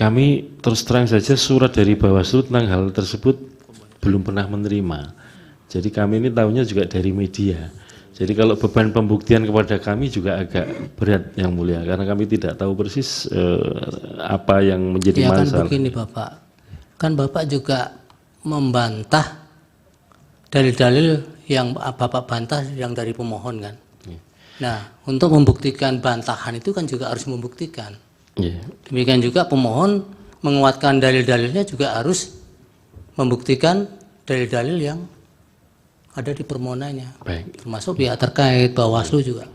kami terus terang saja surat dari Bawaslu tentang hal tersebut belum pernah menerima. Jadi kami ini tahunya juga dari media. Jadi kalau beban pembuktian kepada kami juga agak berat yang mulia, karena kami tidak tahu persis apa yang menjadi Ya kan masalah. begini Bapak, kan Bapak juga membantah dalil-dalil yang Bapak bantah yang dari pemohon kan. Nah, untuk membuktikan bantahan itu kan juga harus membuktikan. Demikian juga pemohon menguatkan dalil-dalilnya juga harus membuktikan dalil-dalil yang ada di permohonannya. Baik. Termasuk pihak terkait, Bawaslu juga.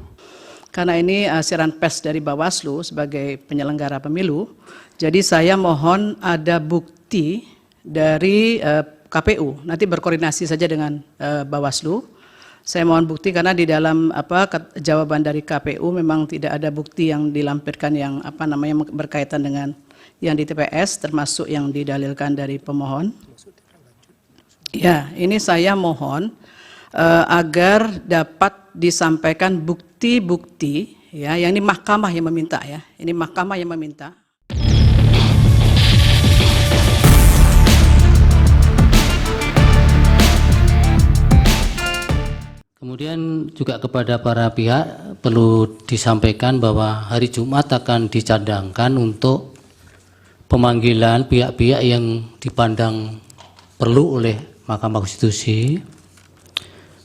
Karena ini siaran pers dari Bawaslu sebagai penyelenggara pemilu, jadi saya mohon ada bukti dari KPU, nanti berkoordinasi saja dengan Bawaslu. Saya mohon bukti karena di dalam jawaban dari KPU memang tidak ada bukti yang dilampirkan yang berkaitan dengan yang di TPS, termasuk yang didalilkan dari pemohon. Ya, ini saya mohon agar dapat disampaikan bukti-bukti ya, yang ini mahkamah yang meminta ya. Ini mahkamah yang meminta. Kemudian juga kepada para pihak perlu disampaikan bahwa hari Jumat akan dicadangkan untuk pemanggilan pihak-pihak yang dipandang perlu oleh Mahkamah Konstitusi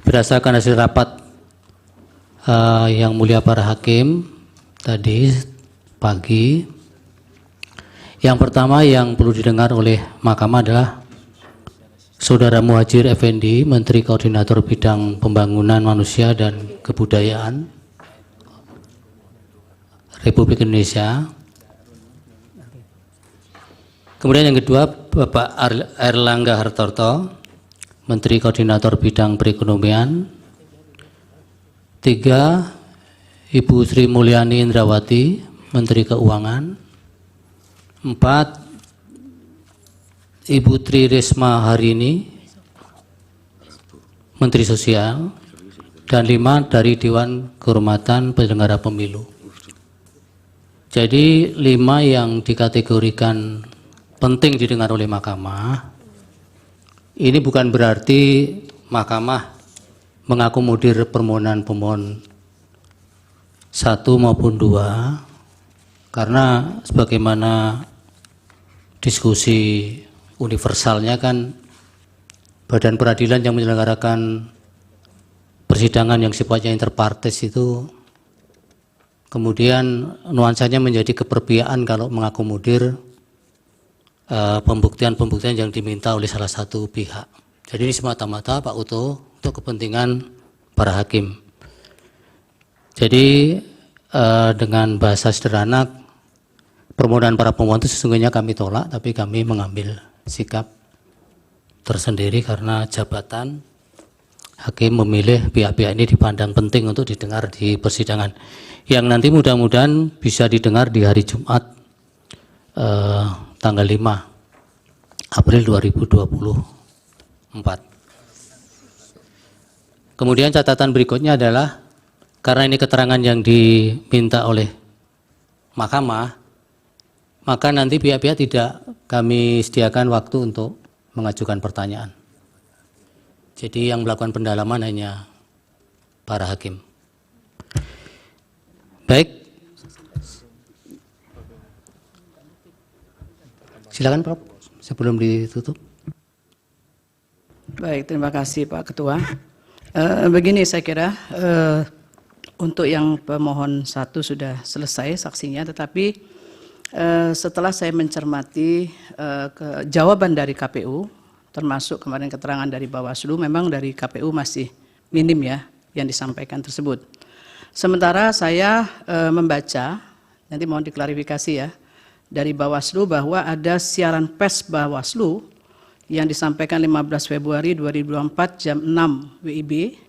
berdasarkan hasil rapat yang mulia para hakim tadi pagi. Yang pertama yang perlu didengar oleh Mahkamah adalah Saudara Muhadjir Effendi, Menteri Koordinator Bidang Pembangunan Manusia dan Kebudayaan Republik Indonesia. Kemudian yang kedua, Bapak Erlangga Hartarto, Menteri Koordinator Bidang Perekonomian. 3, Ibu Sri Mulyani Indrawati, Menteri Keuangan. 4, Ibu Tri Risma Harini, Menteri Sosial. Dan 5 dari Dewan Kehormatan Penyelenggara Pemilu. Jadi 5 yang dikategorikan penting didengar oleh Mahkamah. Ini bukan berarti Mahkamah mengakomodir permohonan pemohon 1 maupun 2, karena sebagaimana diskusi universalnya kan badan peradilan yang menyelenggarakan persidangan yang sifatnya interpartes itu kemudian nuansanya menjadi keperpihakan kalau mengakomodir pembuktian-pembuktian yang diminta oleh salah satu pihak. Jadi ini semata-mata Pak Uto untuk kepentingan para hakim. Jadi dengan bahasa sederhana, permohonan para pemohon itu sesungguhnya kami tolak, tapi kami mengambil sikap tersendiri karena jabatan hakim memilih pihak-pihak ini dipandang penting untuk didengar di persidangan. Yang nanti mudah-mudahan bisa didengar di hari Jumat tanggal 5 April 2024. Kemudian catatan berikutnya adalah karena ini keterangan yang diminta oleh Mahkamah, maka nanti pihak-pihak tidak kami sediakan waktu untuk mengajukan pertanyaan. Jadi yang melakukan pendalaman hanya para hakim. Baik. Silakan Prof, sebelum ditutup. Baik, terima kasih Pak Ketua. Begini saya kira untuk yang pemohon 1 sudah selesai saksinya, tetapi setelah saya mencermati jawaban dari KPU, termasuk kemarin keterangan dari Bawaslu, memang dari KPU masih minim ya yang disampaikan tersebut. Sementara saya membaca, nanti mohon diklarifikasi ya, dari Bawaslu bahwa ada siaran pers Bawaslu yang disampaikan 15 Februari 2024 jam 6 WIB,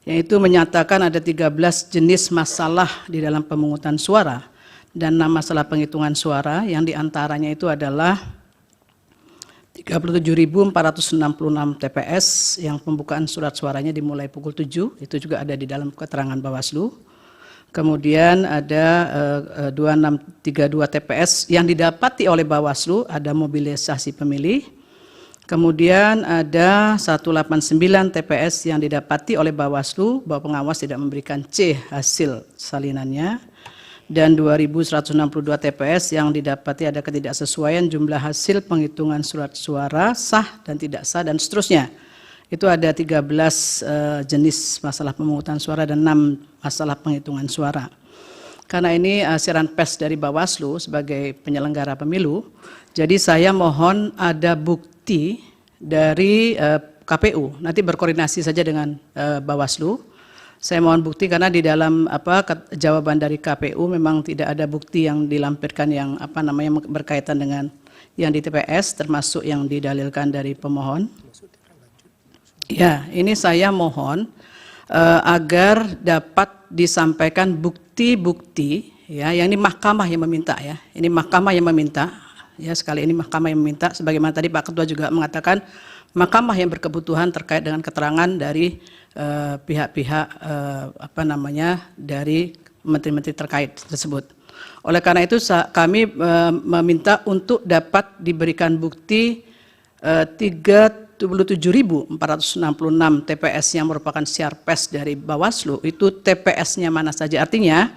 yaitu menyatakan ada 13 jenis masalah di dalam pemungutan suara dan 6 masalah penghitungan suara, yang diantaranya itu adalah 37.466 TPS yang pembukaan surat suaranya dimulai pukul 7, itu juga ada di dalam keterangan Bawaslu. Kemudian ada 2632 TPS yang didapati oleh Bawaslu, ada mobilisasi pemilih. Kemudian ada 189 TPS yang didapati oleh Bawaslu bahwa pengawas tidak memberikan C hasil salinannya. Dan 2162 TPS yang didapati ada ketidaksesuaian jumlah hasil penghitungan surat suara sah dan tidak sah dan seterusnya. Itu ada 13 jenis masalah pemungutan suara dan 6 masalah penghitungan suara. Karena ini siaran pers dari Bawaslu sebagai penyelenggara pemilu, jadi saya mohon ada bukti dari KPU, nanti berkoordinasi saja dengan Bawaslu. Saya mohon bukti karena di dalam jawaban dari KPU memang tidak ada bukti yang dilampirkan yang berkaitan dengan yang di TPS termasuk yang didalilkan dari pemohon. Ya, ini saya mohon agar dapat disampaikan bukti-bukti ya, yang ini mahkamah yang meminta ya. Ini mahkamah yang meminta ya, sekali ini mahkamah yang meminta sebagaimana tadi Pak Ketua juga mengatakan mahkamah yang berkebutuhan terkait dengan keterangan dari pihak-pihak dari menteri-menteri terkait tersebut. Oleh karena itu kami meminta untuk dapat diberikan bukti 37.466 TPS yang merupakan siar pers dari Bawaslu, itu TPS-nya mana saja. Artinya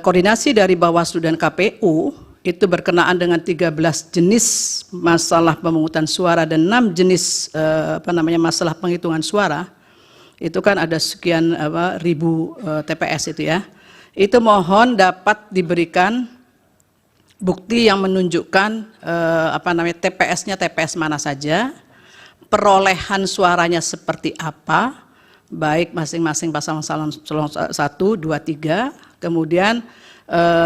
koordinasi dari Bawaslu dan KPU itu berkenaan dengan 13 jenis masalah pemungutan suara dan 6 jenis masalah penghitungan suara. Itu kan ada sekian ribu TPS itu ya. Itu mohon dapat diberikan bukti yang menunjukkan TPS-nya TPS mana saja, perolehan suaranya seperti apa, baik masing-masing pasangan calon 1, 2, 3, kemudian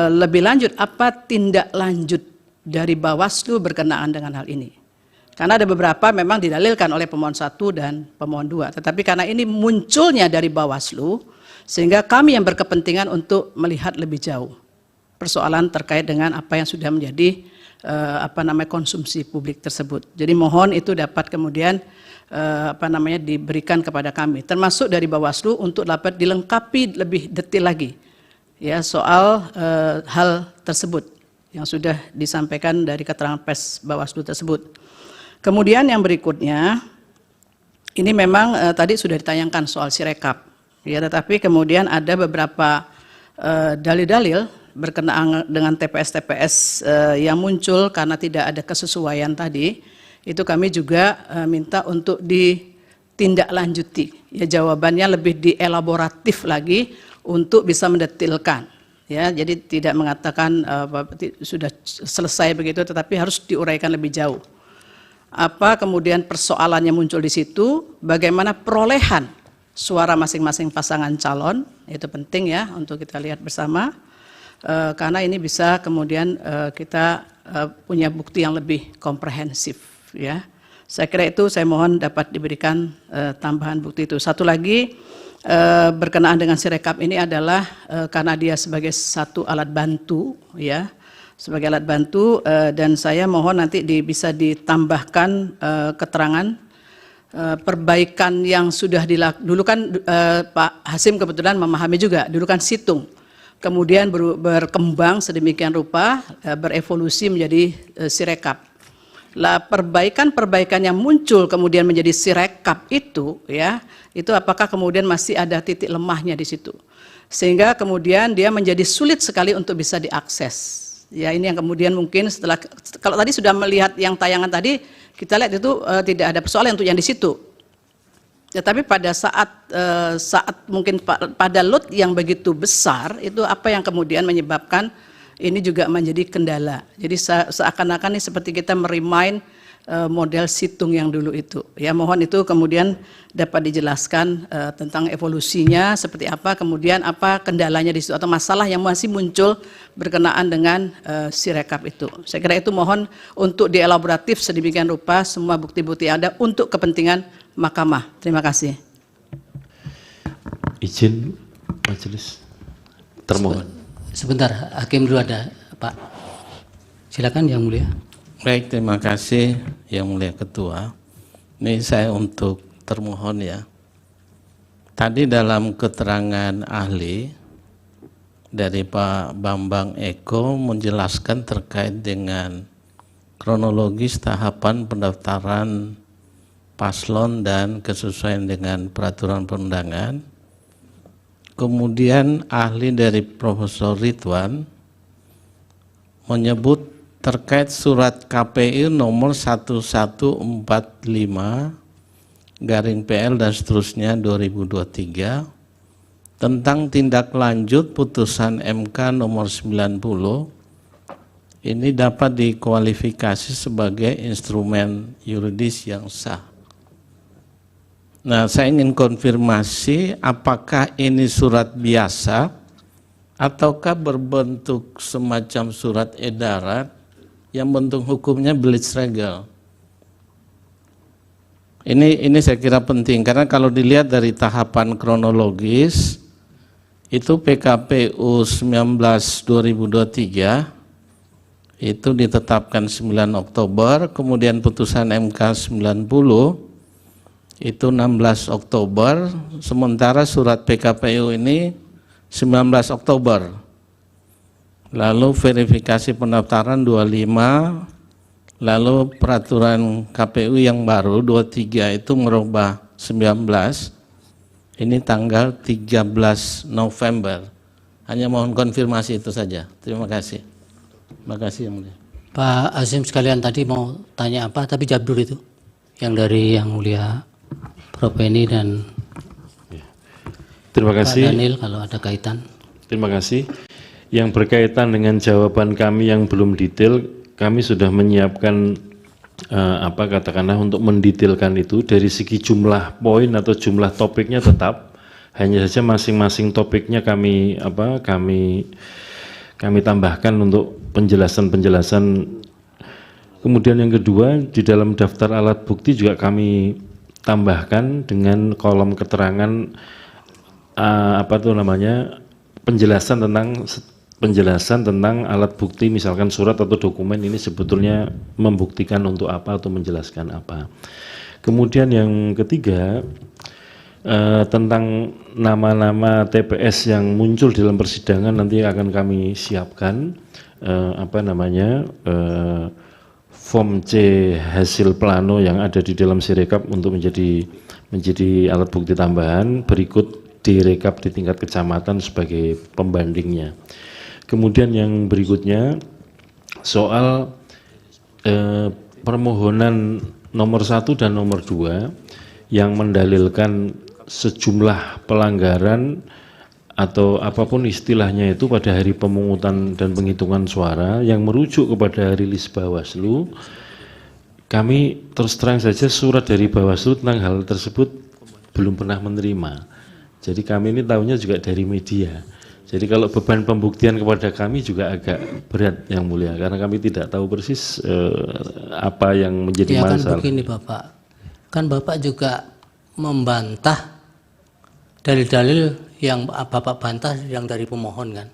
lebih lanjut apa tindak lanjut dari Bawaslu berkenaan dengan hal ini. Karena ada beberapa memang didalilkan oleh pemohon 1 dan pemohon 2, tetapi karena ini munculnya dari Bawaslu, sehingga kami yang berkepentingan untuk melihat lebih jauh persoalan terkait dengan apa yang sudah menjadi konsumsi publik tersebut. Jadi mohon itu dapat kemudian diberikan kepada kami, termasuk dari Bawaslu untuk dapat dilengkapi lebih detail lagi ya soal hal tersebut yang sudah disampaikan dari keterangan pers Bawaslu tersebut. Kemudian yang berikutnya, ini memang tadi sudah ditayangkan soal Sirekap, ya, tetapi kemudian ada beberapa dalil-dalil berkenaan dengan TPS-TPS yang muncul karena tidak ada kesesuaian tadi, itu kami juga minta untuk ditindaklanjuti. Ya, jawabannya lebih dielaboratif lagi untuk bisa mendetilkan. Ya, jadi tidak mengatakan sudah selesai begitu, tetapi harus diuraikan lebih jauh. Apa kemudian persoalannya muncul di situ, bagaimana perolehan suara masing-masing pasangan calon, itu penting ya untuk kita lihat bersama, karena ini bisa kemudian kita punya bukti yang lebih komprehensif ya. Saya kira itu saya mohon dapat diberikan tambahan bukti itu. Satu lagi berkenaan dengan Sirekap ini adalah karena dia sebagai satu alat bantu ya, sebagai alat bantu, dan saya mohon nanti bisa ditambahkan keterangan perbaikan yang sudah dilakukan. Dulu kan Pak Hasim kebetulan memahami juga, dulu kan situng, kemudian berkembang sedemikian rupa, berevolusi menjadi Sirekap. Lah perbaikan-perbaikan yang muncul kemudian menjadi Sirekap itu ya, itu apakah kemudian masih ada titik lemahnya di situ, sehingga kemudian dia menjadi sulit sekali untuk bisa diakses. Ya, ini yang kemudian mungkin setelah, kalau tadi sudah melihat yang tayangan tadi, kita lihat itu tidak ada persoalan untuk yang di situ. Ya, tapi pada saat mungkin pada load yang begitu besar, itu apa yang kemudian menyebabkan ini juga menjadi kendala. Jadi seakan-akan ini seperti kita merimain model situng yang dulu itu. Ya, mohon itu kemudian dapat dijelaskan tentang evolusinya seperti apa, kemudian apa kendalanya di situ atau masalah yang masih muncul berkenaan dengan Sirekap itu. Saya kira itu mohon untuk dielaboratif sedemikian rupa semua bukti-bukti yang ada untuk kepentingan mahkamah. Terima kasih. Izin majelis termohon. Sebentar, hakim dulu ada, Pak. Silakan Yang Mulia. Baik, terima kasih Yang Mulia Ketua. Ini saya untuk termohon ya. Tadi dalam keterangan ahli dari Pak Bambang Eko menjelaskan terkait dengan kronologis tahapan pendaftaran paslon dan kesesuaian dengan peraturan perundangan. Kemudian ahli dari Profesor Ridwan menyebut terkait surat KPU nomor 1145/PL dan seterusnya 2023 tentang tindak lanjut putusan MK nomor 90 ini dapat dikualifikasi sebagai instrumen yuridis yang sah. Nah, saya ingin konfirmasi apakah ini surat biasa ataukah berbentuk semacam surat edaran yang bentuk hukumnya Blitzregel. Ini saya kira penting karena kalau dilihat dari tahapan kronologis itu PKPU 19/2023 itu ditetapkan 9 Oktober, kemudian putusan MK 90 itu 16 Oktober, sementara surat PKPU ini 19 Oktober. Lalu verifikasi pendaftaran 25, lalu peraturan KPU yang baru 23 itu merubah 19, ini tanggal 13 November. Hanya mohon konfirmasi itu saja. Terima kasih. Terima kasih Yang Mulia. Pak Azim sekalian tadi mau tanya apa, tapi jawab dulu itu. Yang dari Yang Mulia Prof. Eni dan Terima Pak kasih. Daniel kalau ada kaitan. Terima kasih. Yang berkaitan dengan jawaban kami yang belum detail, kami sudah menyiapkan katakanlah untuk mendetailkan itu dari segi jumlah poin atau jumlah topiknya tetap, hanya saja masing-masing topiknya kami tambahkan untuk penjelasan-penjelasan. Kemudian yang kedua, di dalam daftar alat bukti juga kami tambahkan dengan kolom keterangan penjelasan tentang alat bukti, misalkan surat atau dokumen ini sebetulnya membuktikan untuk apa atau menjelaskan apa. Kemudian yang ketiga, tentang nama-nama TPS yang muncul dalam persidangan nanti akan kami siapkan form C hasil plano yang ada di dalam Sirekap untuk menjadi alat bukti tambahan, berikut direkap di tingkat kecamatan sebagai pembandingnya. Kemudian yang berikutnya soal permohonan nomor 1 dan nomor 2 yang mendalilkan sejumlah pelanggaran atau apapun istilahnya itu pada hari pemungutan dan penghitungan suara yang merujuk kepada rilis Bawaslu. Kami terus terang saja surat dari Bawaslu tentang hal tersebut belum pernah menerima. Jadi kami ini tahunya juga dari media. Jadi kalau beban pembuktian kepada kami juga agak berat Yang Mulia, karena kami tidak tahu persis apa yang menjadi Ya kan masalah. begini Bapak, kan Bapak juga membantah dalil-dalil yang Bapak bantah yang dari pemohon kan.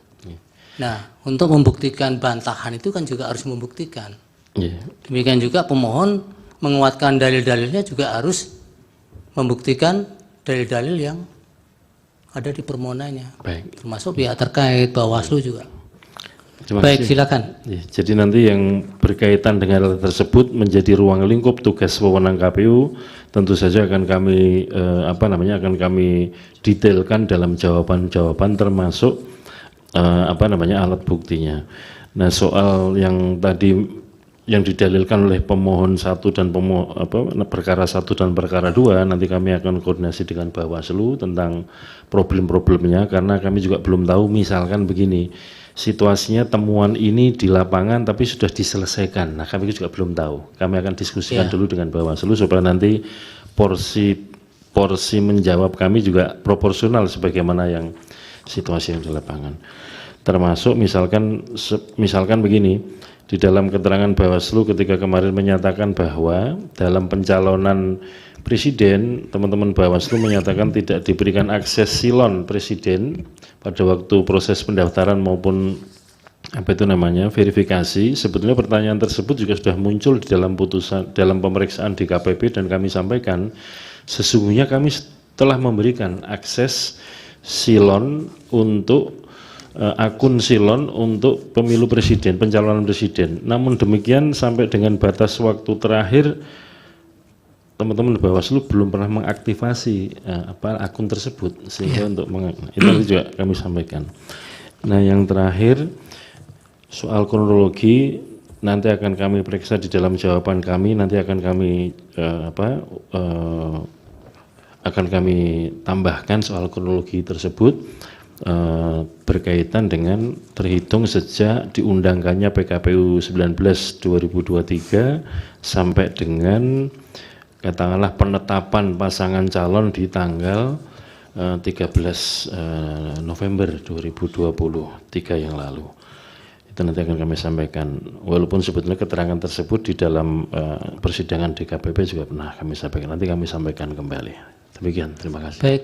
Nah, untuk membuktikan bantahan itu kan juga harus membuktikan. Demikian juga pemohon menguatkan dalil-dalilnya juga harus membuktikan dalil-dalil yang ada di permohonannya. Baik. Termasuk pihak terkait, Bawaslu juga. Terima Baik, kasih. silakan. Ya, jadi nanti yang berkaitan dengan hal tersebut menjadi ruang lingkup tugas wewenang KPU, tentu saja akan kami akan kami detailkan dalam jawaban-jawaban termasuk alat buktinya. Nah, soal yang tadi yang didalilkan oleh pemohon 1 dan perkara 1 dan perkara 2, nanti kami akan koordinasi dengan Bawaslu tentang problem-problemnya, karena kami juga belum tahu, misalkan begini, situasinya temuan ini di lapangan tapi sudah diselesaikan. Nah, kami juga belum tahu. Kami akan diskusikan dulu dengan Bawaslu supaya nanti porsi menjawab kami juga proporsional sebagaimana yang situasi yang di lapangan. Termasuk misalkan begini, di dalam keterangan Bawaslu ketika kemarin menyatakan bahwa dalam pencalonan presiden, teman-teman Bawaslu menyatakan tidak diberikan akses silon presiden pada waktu proses pendaftaran maupun verifikasi. Sebetulnya pertanyaan tersebut juga sudah muncul di dalam putusan, dalam pemeriksaan di KPP, dan kami sampaikan sesungguhnya kami telah memberikan akses silon untuk akun Silon untuk pemilu presiden, pencalonan presiden. Namun demikian sampai dengan batas waktu terakhir teman-teman Bawaslu belum pernah mengaktifasi akun tersebut, sehingga untuk itu juga kami sampaikan. Nah, yang terakhir soal kronologi nanti akan kami periksa di dalam jawaban kami, nanti akan kami akan kami tambahkan soal kronologi tersebut berkaitan dengan terhitung sejak diundangkannya PKPU 19 2023 sampai dengan katakanlah penetapan pasangan calon di tanggal 13 November 2023 yang lalu. Itu nanti akan kami sampaikan. Walaupun sebetulnya keterangan tersebut di dalam persidangan DKPP juga pernah kami sampaikan. Nanti kami sampaikan kembali. Demikian, terima kasih. Baik,